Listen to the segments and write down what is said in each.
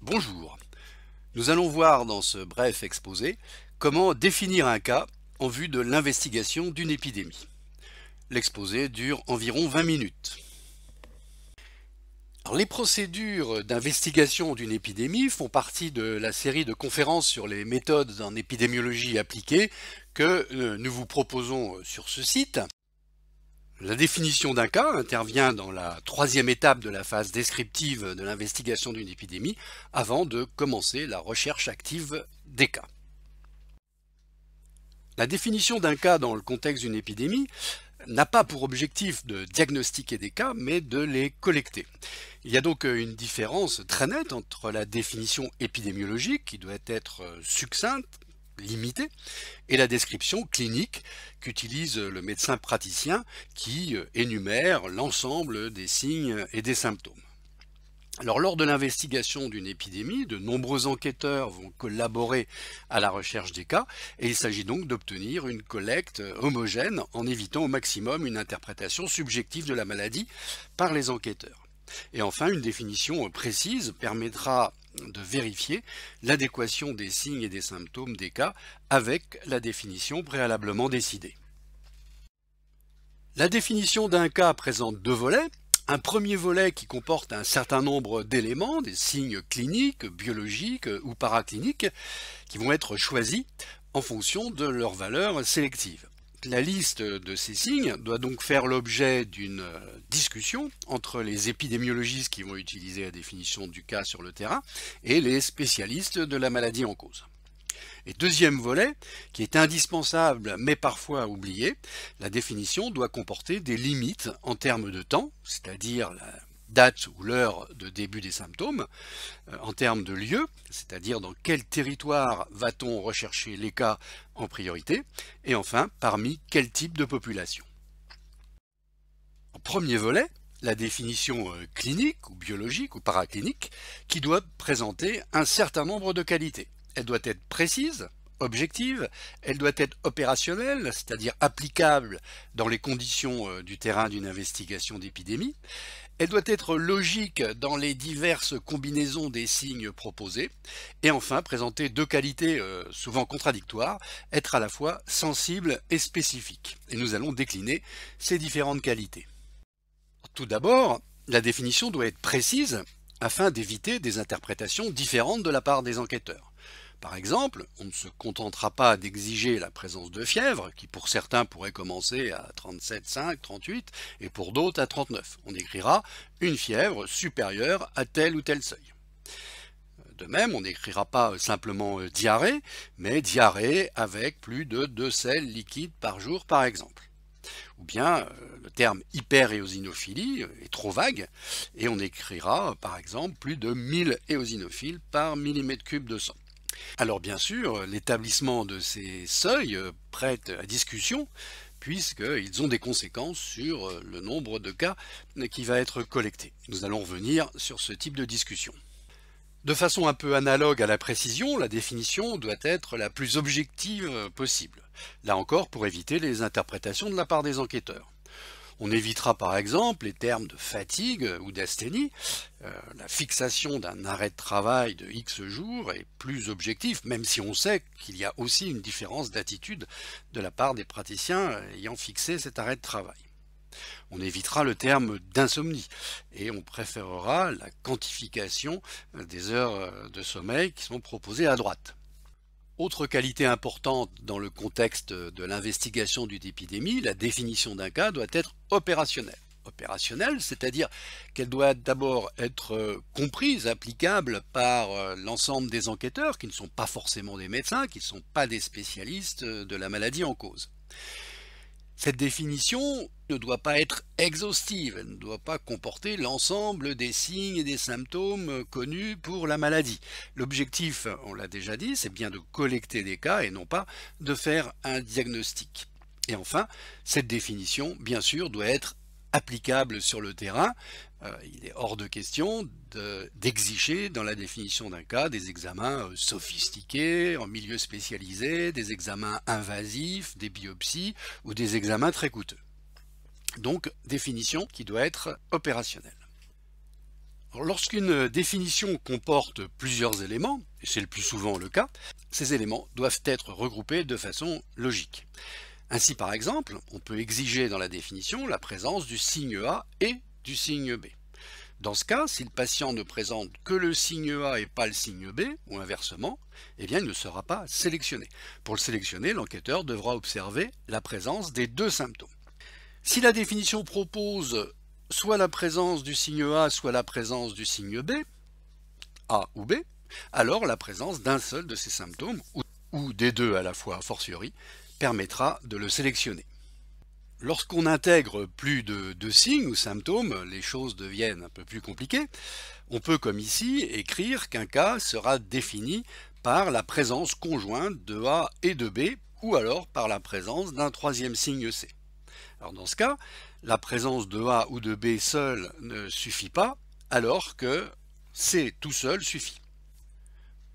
Bonjour, nous allons voir dans ce bref exposé comment définir un cas en vue de l'investigation d'une épidémie. L'exposé dure environ 20 minutes. Alors, les procédures d'investigation d'une épidémie font partie de la série de conférences sur les méthodes en épidémiologie appliquée que nous vous proposons sur ce site. La définition d'un cas intervient dans la troisième étape de la phase descriptive de l'investigation d'une épidémie avant de commencer la recherche active des cas. La définition d'un cas dans le contexte d'une épidémie n'a pas pour objectif de diagnostiquer des cas, mais de les collecter. Il y a donc une différence très nette entre la définition épidémiologique, qui doit être succincte, limitée, et la description clinique qu'utilise le médecin praticien qui énumère l'ensemble des signes et des symptômes. Alors, lors de l'investigation d'une épidémie, de nombreux enquêteurs vont collaborer à la recherche des cas et il s'agit donc d'obtenir une collecte homogène en évitant au maximum une interprétation subjective de la maladie par les enquêteurs. Et enfin, une définition précise permettra de vérifier l'adéquation des signes et des symptômes des cas avec la définition préalablement décidée. La définition d'un cas présente deux volets. Un premier volet qui comporte un certain nombre d'éléments, des signes cliniques, biologiques ou paracliniques, qui vont être choisis en fonction de leur valeur sélective. La liste de ces signes doit donc faire l'objet d'une discussion entre les épidémiologistes qui vont utiliser la définition du cas sur le terrain et les spécialistes de la maladie en cause. Et deuxième volet, qui est indispensable mais parfois oublié, la définition doit comporter des limites en termes de temps, c'est-à-dire la date ou l'heure de début des symptômes, en termes de lieu, c'est-à-dire dans quel territoire va-t-on rechercher les cas en priorité, et enfin parmi quel type de population. En premier volet, la définition clinique ou biologique ou paraclinique qui doit présenter un certain nombre de qualités. Elle doit être précise, objective, elle doit être opérationnelle, c'est-à-dire applicable dans les conditions du terrain d'une investigation d'épidémie. Elle doit être logique dans les diverses combinaisons des signes proposés. Et enfin, présenter deux qualités souvent contradictoires, être à la fois sensible et spécifique. Et nous allons décliner ces différentes qualités. Tout d'abord, la définition doit être précise afin d'éviter des interprétations différentes de la part des enquêteurs. Par exemple, on ne se contentera pas d'exiger la présence de fièvre, qui pour certains pourrait commencer à 37,5, 38, et pour d'autres à 39. On écrira une fièvre supérieure à tel ou tel seuil. De même, on n'écrira pas simplement diarrhée, mais diarrhée avec plus de 2 selles liquides par jour par exemple. Ou bien le terme hyperéosinophilie est trop vague et on écrira par exemple plus de 1000 éosinophiles par millimètre cube de sang. Alors bien sûr, l'établissement de ces seuils prête à discussion puisqu'ils ont des conséquences sur le nombre de cas qui va être collecté. Nous allons revenir sur ce type de discussion. De façon un peu analogue à la précision, la définition doit être la plus objective possible. Là encore, pour éviter les interprétations de la part des enquêteurs. On évitera par exemple les termes de fatigue ou d'asthénie. La fixation d'un arrêt de travail de X jours est plus objectif, même si on sait qu'il y a aussi une différence d'attitude de la part des praticiens ayant fixé cet arrêt de travail. On évitera le terme d'insomnie et on préférera la quantification des heures de sommeil qui sont proposées à droite. Autre qualité importante dans le contexte de l'investigation d'une épidémie, la définition d'un cas doit être opérationnelle. Opérationnelle, c'est-à-dire qu'elle doit d'abord être comprise, applicable par l'ensemble des enquêteurs, qui ne sont pas forcément des médecins, qui ne sont pas des spécialistes de la maladie en cause. Cette définition ne doit pas être exhaustive, elle ne doit pas comporter l'ensemble des signes et des symptômes connus pour la maladie. L'objectif, on l'a déjà dit, c'est bien de collecter des cas et non pas de faire un diagnostic. Et enfin, cette définition, bien sûr, doit être applicable sur le terrain. Il est hors de question d'exiger dans la définition d'un cas des examens sophistiqués, en milieu spécialisé, des examens invasifs, des biopsies ou des examens très coûteux. Donc, définition qui doit être opérationnelle. Alors, lorsqu'une définition comporte plusieurs éléments, et c'est le plus souvent le cas, ces éléments doivent être regroupés de façon logique. Ainsi, par exemple, on peut exiger dans la définition la présence du signe A et du signe B. Dans ce cas, si le patient ne présente que le signe A et pas le signe B, ou inversement, eh bien il ne sera pas sélectionné. Pour le sélectionner, l'enquêteur devra observer la présence des deux symptômes. Si la définition propose soit la présence du signe A, soit la présence du signe B, A ou B, alors la présence d'un seul de ces symptômes, ou des deux à la fois a fortiori, permettra de le sélectionner. Lorsqu'on intègre plus de deux signes ou symptômes, les choses deviennent un peu plus compliquées. On peut, comme ici, écrire qu'un cas sera défini par la présence conjointe de A et de B, ou alors par la présence d'un troisième signe C. Alors dans ce cas, la présence de A ou de B seul ne suffit pas, alors que C tout seul suffit.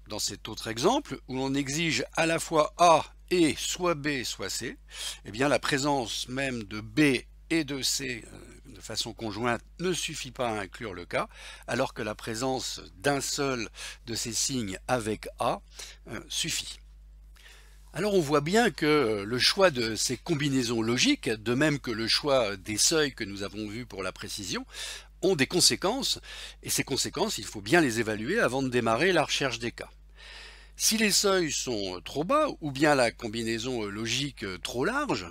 Dans cet autre exemple, où l'on exige à la fois A et soit B soit C, eh bien la présence même de B et de C de façon conjointe ne suffit pas à inclure le cas, alors que la présence d'un seul de ces signes avec A suffit. Alors on voit bien que le choix de ces combinaisons logiques, de même que le choix des seuils que nous avons vus pour la précision, ont des conséquences, et ces conséquences, il faut bien les évaluer avant de démarrer la recherche des cas. Si les seuils sont trop bas, ou bien la combinaison logique trop large,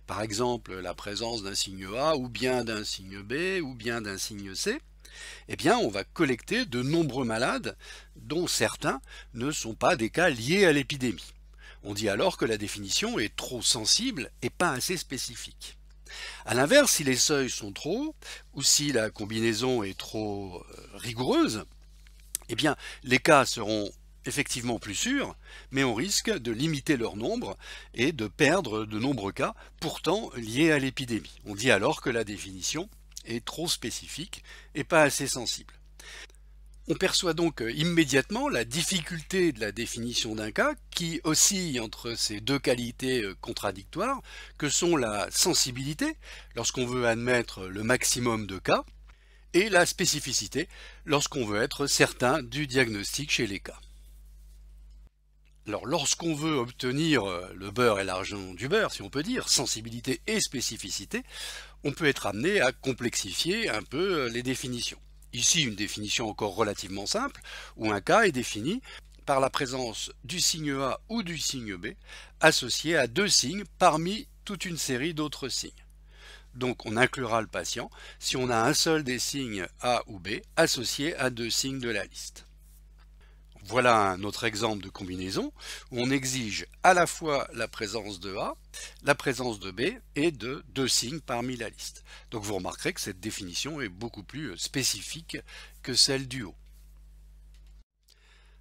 par exemple la présence d'un signe A, ou bien d'un signe B, ou bien d'un signe C, eh bien on va collecter de nombreux malades, dont certains ne sont pas des cas liés à l'épidémie. On dit alors que la définition est trop sensible et pas assez spécifique. A l'inverse, si les seuils sont trop hauts, ou si la combinaison est trop rigoureuse, eh bien les cas seront effectivement plus sûrs, mais on risque de limiter leur nombre et de perdre de nombreux cas pourtant liés à l'épidémie. On dit alors que la définition est trop spécifique et pas assez sensible. On perçoit donc immédiatement la difficulté de la définition d'un cas qui oscille entre ces deux qualités contradictoires que sont la sensibilité, lorsqu'on veut admettre le maximum de cas, et la spécificité, lorsqu'on veut être certain du diagnostic chez les cas. Alors lorsqu'on veut obtenir le beurre et l'argent du beurre, si on peut dire, sensibilité et spécificité, on peut être amené à complexifier un peu les définitions. Ici, une définition encore relativement simple, où un cas est défini par la présence du signe A ou du signe B, associé à deux signes parmi toute une série d'autres signes. Donc on inclura le patient si on a un seul des signes A ou B associé à deux signes de la liste. Voilà un autre exemple de combinaison où on exige à la fois la présence de A, la présence de B et de deux signes parmi la liste. Donc vous remarquerez que cette définition est beaucoup plus spécifique que celle du haut.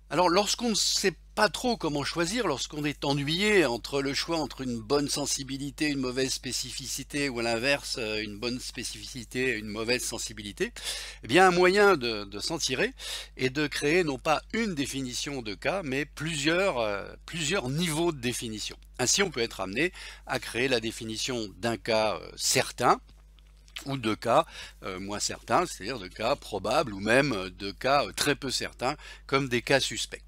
Alors lorsqu'on ne sait pas trop comment choisir, lorsqu'on est ennuyé entre le choix entre une bonne sensibilité et une mauvaise spécificité, ou à l'inverse, une bonne spécificité et une mauvaise sensibilité, eh bien un moyen de s'en tirer est de créer non pas une définition de cas, mais plusieurs niveaux de définition. Ainsi on peut être amené à créer la définition d'un cas certain, ou de cas moins certains, c'est-à-dire de cas probables ou même de cas très peu certains, comme des cas suspects.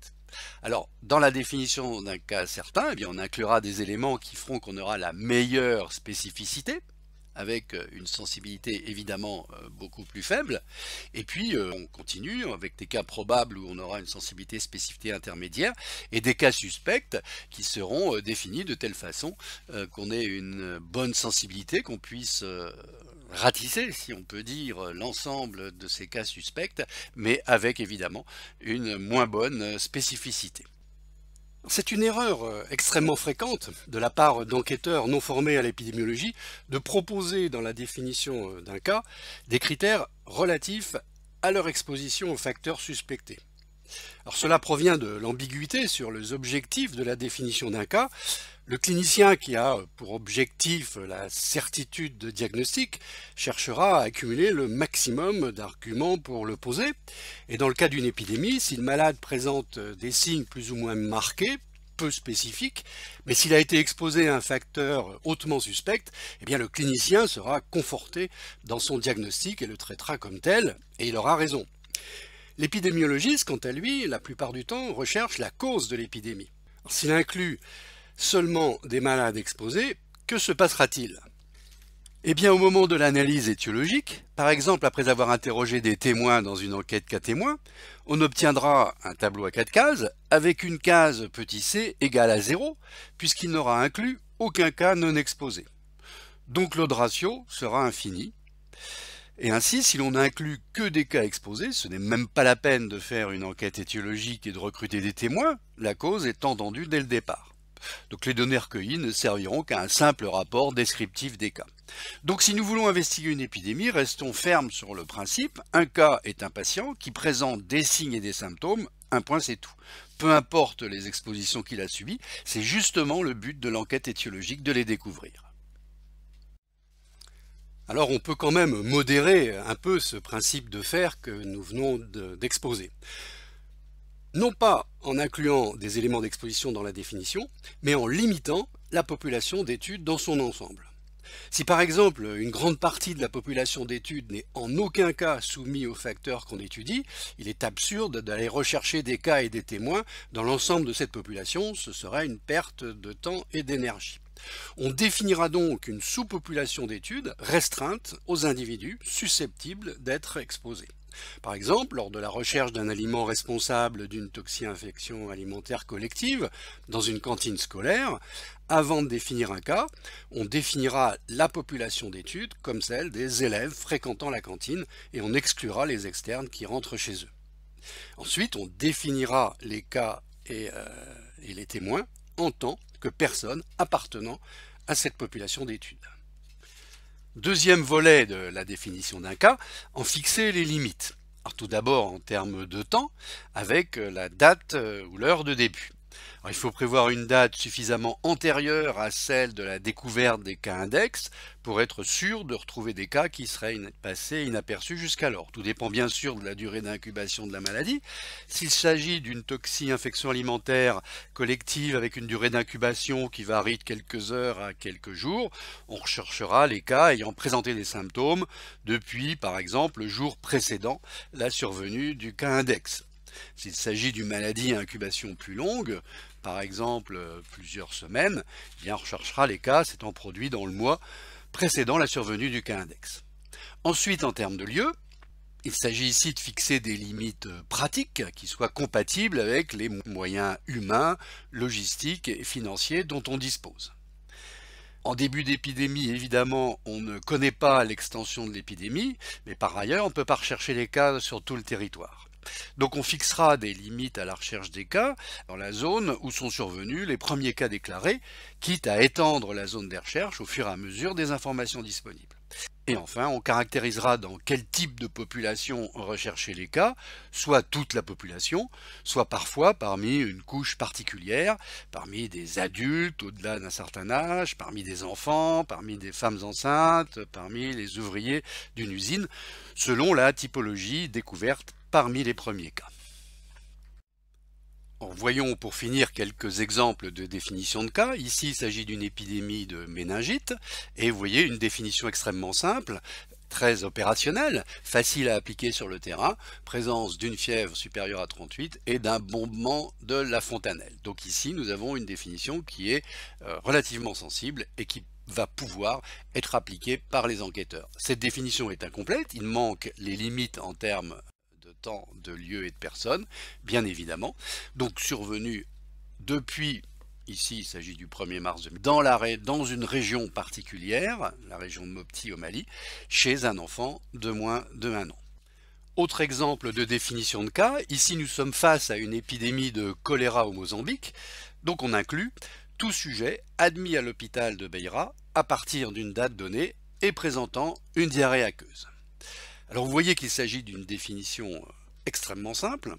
Alors, dans la définition d'un cas certain, eh bien, on inclura des éléments qui feront qu'on aura la meilleure spécificité, avec une sensibilité évidemment beaucoup plus faible, et puis on continue avec des cas probables où on aura une sensibilité spécificité intermédiaire, et des cas suspects qui seront définis de telle façon qu'on ait une bonne sensibilité, qu'on puisse ratisser, si on peut dire, l'ensemble de ces cas suspects, mais avec évidemment une moins bonne spécificité. C'est une erreur extrêmement fréquente de la part d'enquêteurs non formés à l'épidémiologie de proposer dans la définition d'un cas des critères relatifs à leur exposition aux facteurs suspectés. Alors cela provient de l'ambiguïté sur les objectifs de la définition d'un cas. Le clinicien qui a pour objectif la certitude de diagnostic cherchera à accumuler le maximum d'arguments pour le poser. Et dans le cas d'une épidémie, si le malade présente des signes plus ou moins marqués, peu spécifiques, mais s'il a été exposé à un facteur hautement suspect, eh bien le clinicien sera conforté dans son diagnostic et le traitera comme tel, et il aura raison. L'épidémiologiste, quant à lui, la plupart du temps, recherche la cause de l'épidémie. S'il inclut seulement des malades exposés, que se passera-t-il? Eh bien, au moment de l'analyse étiologique, par exemple après avoir interrogé des témoins dans une enquête cas témoins, on obtiendra un tableau à 4 cases avec une case petit c égale à 0, puisqu'il n'aura inclus aucun cas non exposé. Donc l'odd ratio sera infini. Et ainsi, si l'on n'inclut que des cas exposés, ce n'est même pas la peine de faire une enquête étiologique et de recruter des témoins, la cause est entendue dès le départ. Donc les données recueillies ne serviront qu'à un simple rapport descriptif des cas. Donc si nous voulons investiguer une épidémie, restons fermes sur le principe, un cas est un patient qui présente des signes et des symptômes, un point c'est tout. Peu importe les expositions qu'il a subies, c'est justement le but de l'enquête étiologique de les découvrir. Alors on peut quand même modérer un peu ce principe de faire que nous venons d'exposer. Non pas en incluant des éléments d'exposition dans la définition, mais en limitant la population d'études dans son ensemble. Si par exemple une grande partie de la population d'études n'est en aucun cas soumise aux facteurs qu'on étudie, il est absurde d'aller rechercher des cas et des témoins dans l'ensemble de cette population, ce serait une perte de temps et d'énergie. On définira donc une sous-population d'études restreinte aux individus susceptibles d'être exposés. Par exemple, lors de la recherche d'un aliment responsable d'une toxi-infection alimentaire collective dans une cantine scolaire, avant de définir un cas, on définira la population d'études comme celle des élèves fréquentant la cantine et on exclura les externes qui rentrent chez eux. Ensuite, on définira les cas et les témoins en tant que personnes appartenant à cette population d'études. Deuxième volet de la définition d'un cas, en fixer les limites. Alors tout d'abord en termes de temps, avec la date ou l'heure de début. Alors, il faut prévoir une date suffisamment antérieure à celle de la découverte des cas index pour être sûr de retrouver des cas qui seraient passés inaperçus jusqu'alors. Tout dépend bien sûr de la durée d'incubation de la maladie. S'il s'agit d'une toxi-infection alimentaire collective avec une durée d'incubation qui varie de quelques heures à quelques jours, on recherchera les cas ayant présenté des symptômes depuis, par exemple, le jour précédent la survenue du cas index. S'il s'agit d'une maladie à incubation plus longue, par exemple plusieurs semaines, eh bien on recherchera les cas s'étant produits dans le mois précédant la survenue du cas index. Ensuite, en termes de lieu, il s'agit ici de fixer des limites pratiques qui soient compatibles avec les moyens humains, logistiques et financiers dont on dispose. En début d'épidémie, évidemment, on ne connaît pas l'extension de l'épidémie, mais par ailleurs, on ne peut pas rechercher les cas sur tout le territoire. Donc on fixera des limites à la recherche des cas dans la zone où sont survenus les premiers cas déclarés, quitte à étendre la zone des recherches au fur et à mesure des informations disponibles. Et enfin, on caractérisera dans quel type de population rechercher les cas, soit toute la population, soit parfois parmi une couche particulière, parmi des adultes au-delà d'un certain âge, parmi des enfants, parmi des femmes enceintes, parmi les ouvriers d'une usine, selon la typologie découverte parmi les premiers cas. Voyons pour finir quelques exemples de définition de cas. Ici, il s'agit d'une épidémie de méningite et vous voyez une définition extrêmement simple, très opérationnelle, facile à appliquer sur le terrain, présence d'une fièvre supérieure à 38 et d'un bombement de la fontanelle. Donc ici, nous avons une définition qui est relativement sensible et qui va pouvoir être appliquée par les enquêteurs. Cette définition est incomplète, il manque les limites en termes de temps, de lieu et de personnes, bien évidemment. Donc survenu depuis, ici il s'agit du 1er mars, dans une région particulière, la région de Mopti au Mali, chez un enfant de moins de 1 an. Autre exemple de définition de cas, ici nous sommes face à une épidémie de choléra au Mozambique, donc on inclut tout sujet admis à l'hôpital de Beira à partir d'une date donnée et présentant une diarrhée aqueuse. Alors vous voyez qu'il s'agit d'une définition extrêmement simple.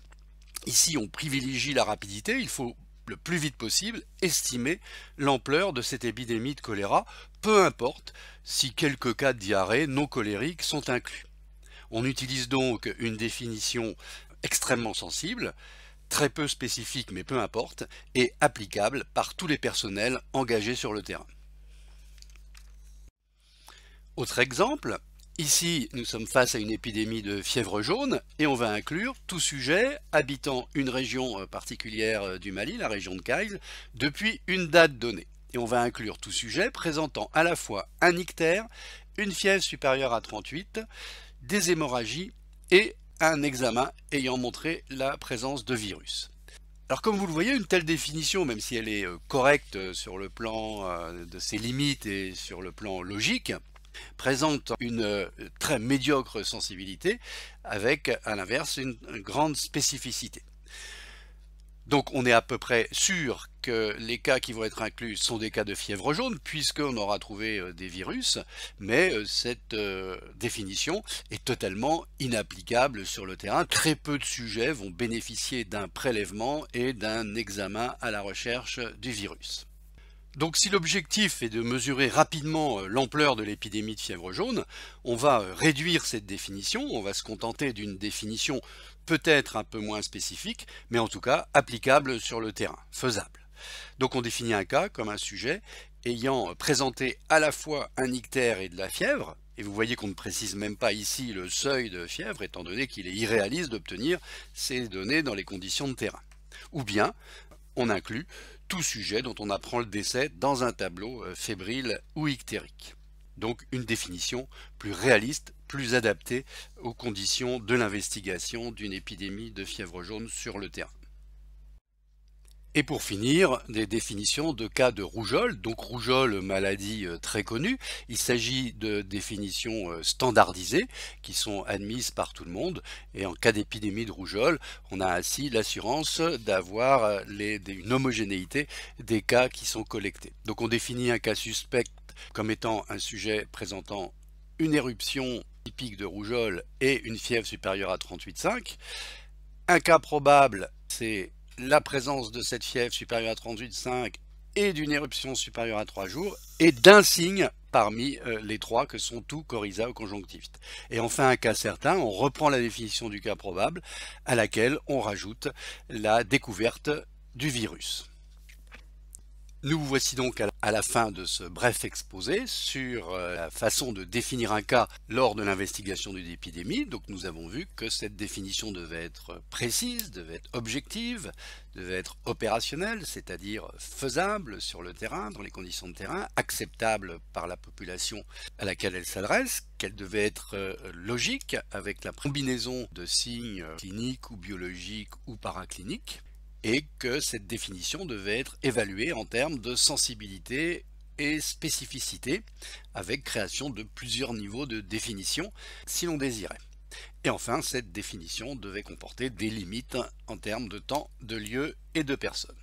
Ici on privilégie la rapidité, il faut le plus vite possible estimer l'ampleur de cette épidémie de choléra, peu importe si quelques cas de diarrhée non cholérique sont inclus. On utilise donc une définition extrêmement sensible, très peu spécifique mais peu importe, et applicable par tous les personnels engagés sur le terrain. Autre exemple, Ici, nous sommes face à une épidémie de fièvre jaune et on va inclure tout sujet habitant une région particulière du Mali, la région de Kayes, depuis une date donnée. Et on va inclure tout sujet présentant à la fois un ictère, une fièvre supérieure à 38, des hémorragies et un examen ayant montré la présence de virus. Alors comme vous le voyez, une telle définition, même si elle est correcte sur le plan de ses limites et sur le plan logique, présente une très médiocre sensibilité avec, à l'inverse, une grande spécificité. Donc on est à peu près sûr que les cas qui vont être inclus sont des cas de fièvre jaune, puisqu'on aura trouvé des virus, mais cette définition est totalement inapplicable sur le terrain. Très peu de sujets vont bénéficier d'un prélèvement et d'un examen à la recherche du virus. Donc si l'objectif est de mesurer rapidement l'ampleur de l'épidémie de fièvre jaune, on va réduire cette définition, on va se contenter d'une définition peut-être un peu moins spécifique, mais en tout cas applicable sur le terrain, faisable. Donc on définit un cas comme un sujet ayant présenté à la fois un ictère et de la fièvre, et vous voyez qu'on ne précise même pas ici le seuil de fièvre, étant donné qu'il est irréaliste d'obtenir ces données dans les conditions de terrain. Ou bien, on inclut tout sujet dont on apprend le décès dans un tableau fébrile ou ictérique. Donc une définition plus réaliste, plus adaptée aux conditions de l'investigation d'une épidémie de fièvre jaune sur le terrain. Et pour finir, des définitions de cas de rougeole. Donc rougeole, maladie très connue. Il s'agit de définitions standardisées qui sont admises par tout le monde. Et en cas d'épidémie de rougeole, on a ainsi l'assurance d'avoir une homogénéité des cas qui sont collectés. Donc on définit un cas suspect comme étant un sujet présentant une éruption typique de rougeole et une fièvre supérieure à 38,5. Un cas probable, c'est la présence de cette fièvre supérieure à 38,5 et d'une éruption supérieure à 3 jours et d'un signe parmi les trois que sont tout coryza ou conjonctivite. Et enfin un cas certain, on reprend la définition du cas probable à laquelle on rajoute la découverte du virus. Nous voici donc à la fin de ce bref exposé sur la façon de définir un cas lors de l'investigation d'une épidémie. Donc nous avons vu que cette définition devait être précise, devait être objective, devait être opérationnelle, c'est-à-dire faisable sur le terrain, dans les conditions de terrain, acceptable par la population à laquelle elle s'adresse, qu'elle devait être logique avec la combinaison de signes cliniques ou biologiques ou paracliniques, et que cette définition devait être évaluée en termes de sensibilité et spécificité, avec création de plusieurs niveaux de définition si l'on désirait. Et enfin, cette définition devait comporter des limites en termes de temps, de lieu et de personnes.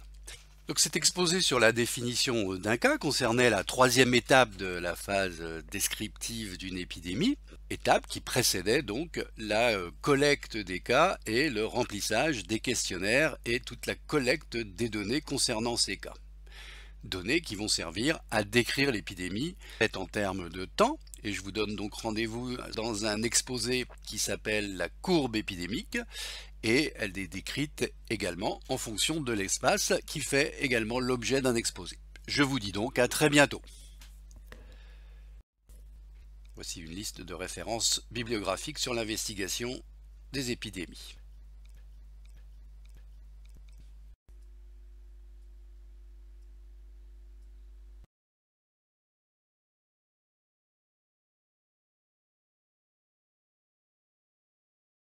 Donc cet exposé sur la définition d'un cas concernait la troisième étape de la phase descriptive d'une épidémie, étape qui précédait donc la collecte des cas et le remplissage des questionnaires et toute la collecte des données concernant ces cas. Données qui vont servir à décrire l'épidémie en termes de temps, et je vous donne donc rendez-vous dans un exposé qui s'appelle la courbe épidémique, et elle est décrite également en fonction de l'espace qui fait également l'objet d'un exposé. Je vous dis donc à très bientôt. Voici une liste de références bibliographiques sur l'investigation des épidémies.